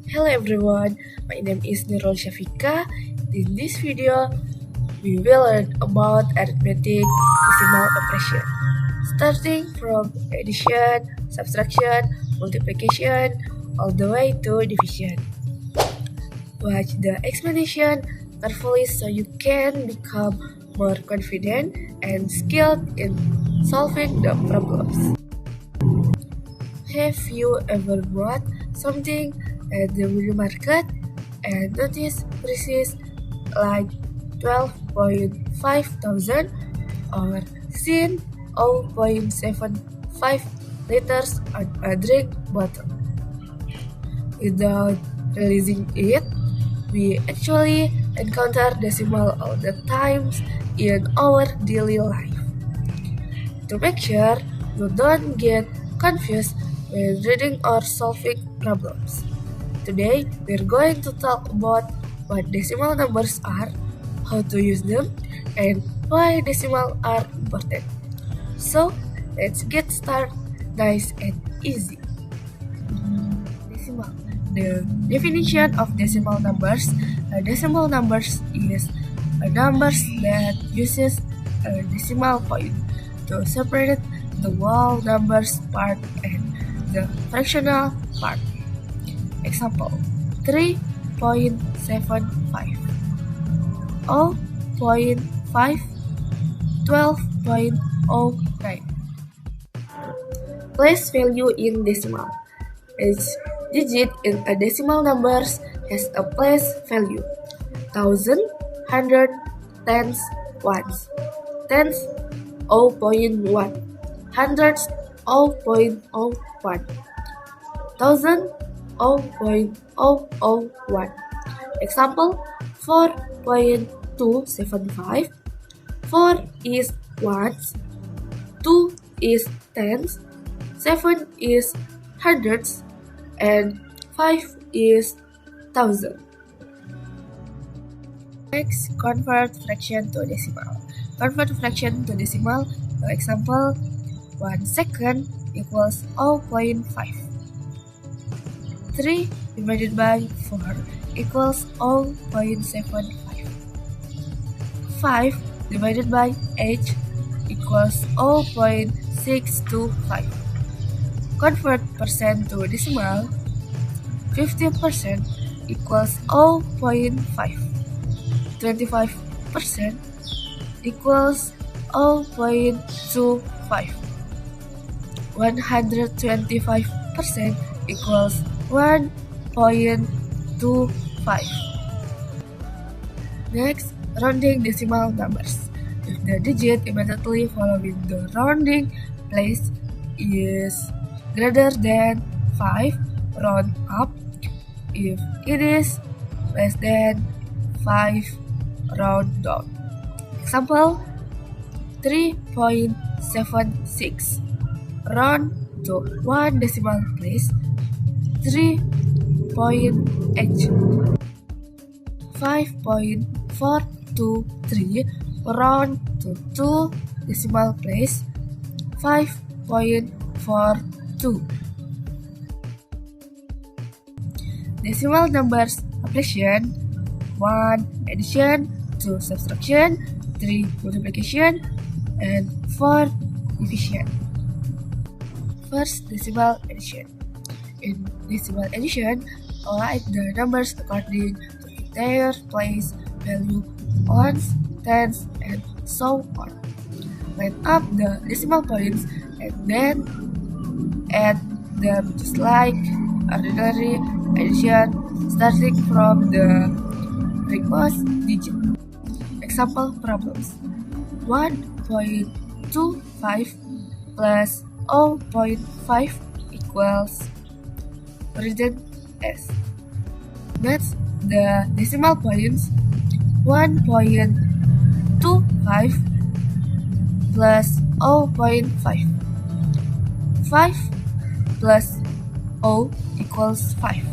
Hello everyone, my name is Nurul Shafika. In this video, we will learn about arithmetic decimal operation, starting from addition, subtraction, multiplication, all the way to division. Watch the explanation carefully so you can become more confident and skilled in solving the problems. Have you ever bought something at the market and noticed prices like 12.5 thousand or seen 0.75 liters on a drink bottle? Without realizing it, we actually encounter decimal all the times in our daily life. To make sure you don't get confused when reading or solving problems. Today, we're going to talk about what decimal numbers are, how to use them, and why decimal are important. So, let's get started nice and easy. Decimal. The definition of decimal numbers. A decimal numbers is a numbers that uses a decimal point to separate the whole numbers part and the fractional part. Example, 3.75, 0.5, 12.09. Place value in decimal. Each digit in a decimal numbers has a place value. Thousand, hundred, tens, ones. Tens, 0.1. Hundreds, 0.01. Thousand, 0.001. Example, 4.275. 4 is ones, 2 is tens, 7 is hundreds, and 5 is thousand. Next, convert fraction to decimal. Convert fraction to decimal. For example, 1 second equals 0.5. 3 divided by 4 equals 0.75. 5 divided by 8 equals 0.625. Convert percent to decimal. 50% equals 0.5. 25% equals 0.25. 125% equals 1.25. Next, rounding decimal numbers. If the digit immediately following the rounding place is greater than 5, round up. If it is less than 5, round down. Example, 3.76. Round to 1 decimal place. 3.8. 5.423. Round to 2 decimal place. 5.42. Decimal numbers operation. 1 addition, 2 subtraction, 3 multiplication, and 4 division. First, decimal addition. In decimal addition, write the numbers according to their place value, ones, tens, and so on. Line up the decimal points and then add them just like ordinary addition, starting from the rightmost digit. Example problems. 1.25 plus 0.5 equals written as. That's the decimal points. 1.25 plus 0.5. 5 plus 0 equals 5.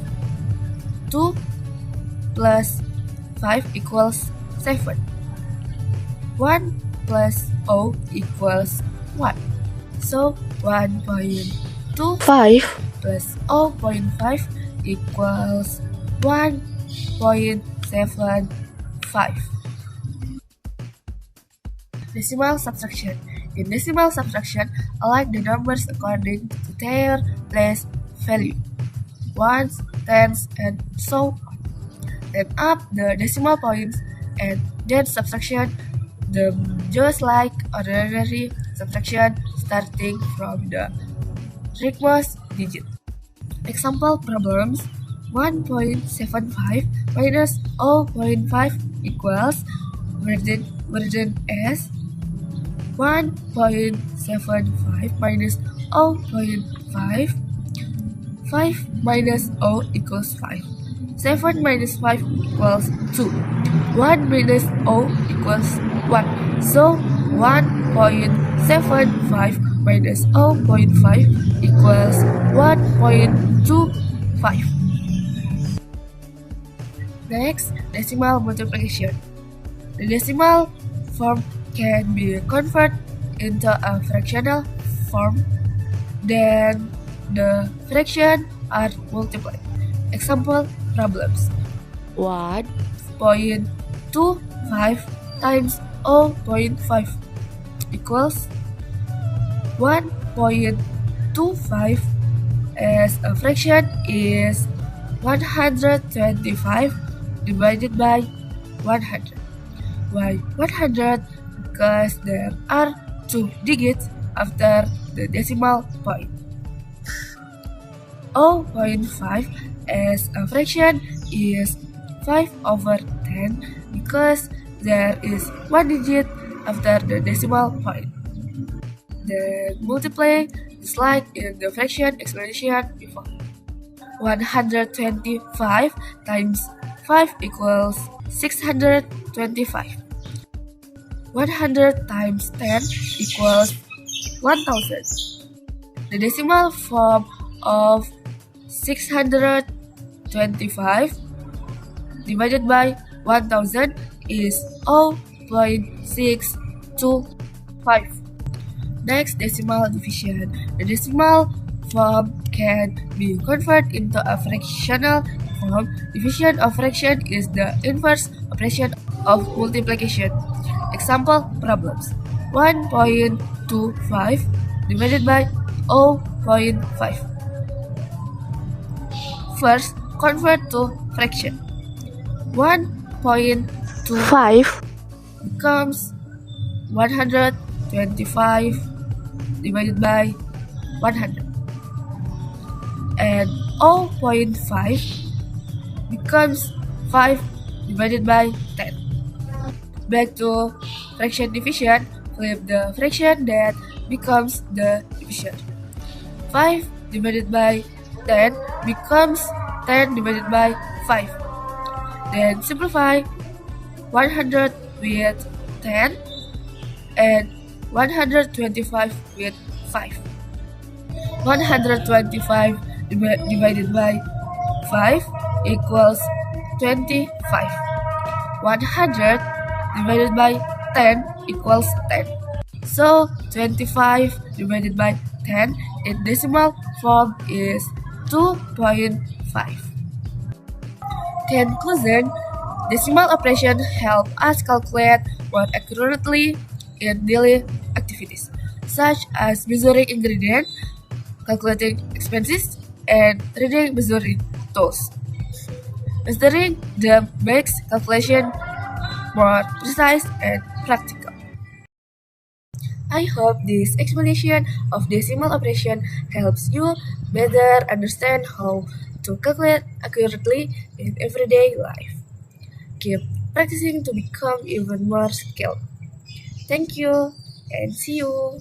2 plus 5 equals 7. 1 plus 0 equals 1. So 1.25 plus 0.5 equals 1.75. Decimal subtraction. In decimal subtraction, elect the numbers according to their place value, ones, tens, and so on. Then up the decimal points and then subtraction them just like ordinary subtraction starting from the rightmost digit. Example problems: 1.75 minus 0.5 equals version S. 1.75 minus 0.5. 5 minus 0 equals 5. 7 minus 5 equals 2. 1 minus 0 equals 1. So 1.75 minus 0.5 equals 1.25. Next, decimal multiplication. The decimal form can be converted into a fractional form, then the fraction are multiplied. Example problems: 1.25 times 0.5 equals 1.25 as a fraction is 125 divided by 100. Why 100? Because there are two digits after the decimal point. 0.5 as a fraction is 5/10 because there is one digit after the decimal point. Then multiply just like in the fraction explanation before. 125 times 5 equals 625. 100 times 10 equals 1000. The decimal form of 625 divided by 1000 is 0.625. Next, decimal division. The decimal form can be converted into a fractional form. Division of fraction is the inverse operation of multiplication. Example problems: 1.25 divided by 0.5. First, convert to fraction. 1.25 becomes 125 divided by 100. And 0.5 becomes 5 divided by 10. Back to fraction division, flip the fraction that becomes the division. 5 divided by 10 becomes 10 divided by 5. Then simplify 100 with 10 and 125 with 5. 125 divided by 5 equals 25. 100 divided by 10 equals 10. So 25 divided by 10 in decimal form is 2.5. Conclusion: decimal operation help us calculate more accurately in daily activities, such as measuring ingredients, calculating expenses, and reading measuring tools. Mastering them makes calculation more precise and practical. I hope this explanation of decimal operation helps you better understand how to calculate accurately in everyday life. Keep practicing to become even more skilled. Thank you and see you.